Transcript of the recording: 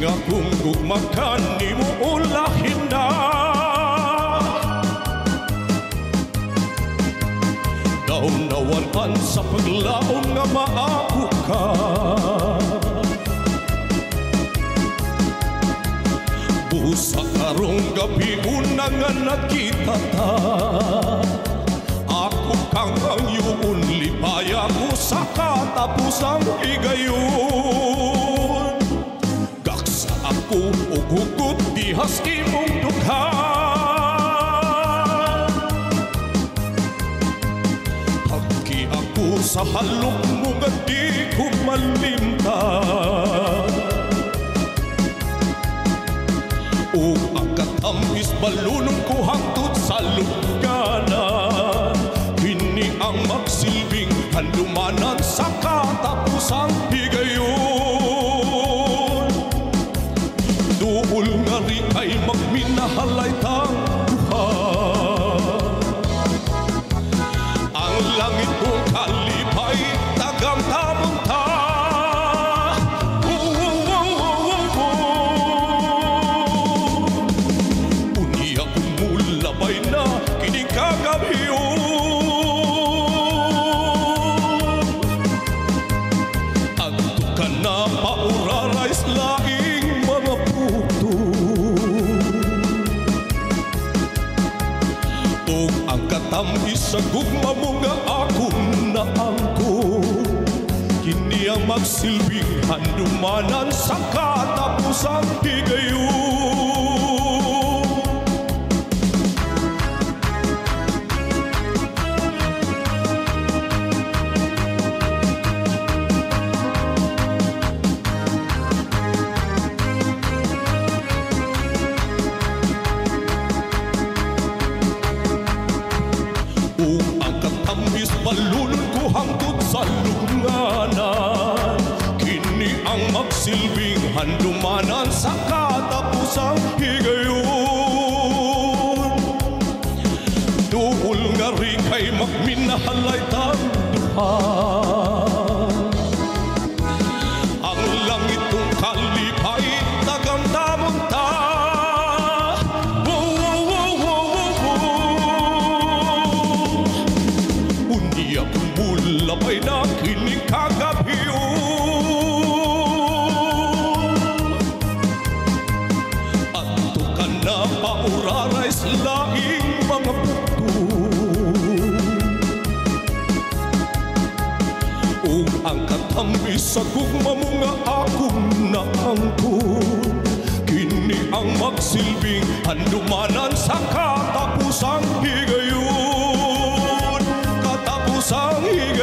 nga kung gugmakan ni mo ulahin na. Naunawan sa paglaong nga maako ka. Busa karong gabi una nga nakita ta. Ako kang ang iyong lipaya ko sa katapusang higayon. Gaksa ako o gugut dihas imong dugha. Hagi ako sa halok mo nga di ko malimtan. O ang katambis balunong ko hangtod sa lugana. Kini ang magsilbing handumanan sa katapusang higayon. Duol nga rin ay magminahalay tang buhay. Ang langit kong kalipay tagamtamon ta. Unya umulabay na kining kagabiyon. Adto ka na pauraray sa laing mga puto. O ang katambis sa gugma mo nga akong naangkon. Kini ang magsilbing handumanan sa katapusang higayon. O ang katambis balunod ko hangtod sa lunganan. Kini ang magsilbing handumanan sa katapusang higayon. Duol nga rin kay magminahalay tang duha. Ang langit kong kalipay tagamtamon ta. Unya umulabay na kining kagabiyon. Adto ka na pauraray sa laing mga puto. O ang katambis sa gugma mo nga akong naangkon. Kini ang magsilbing handumanan sa katapusang higayon. Katapusang higayon.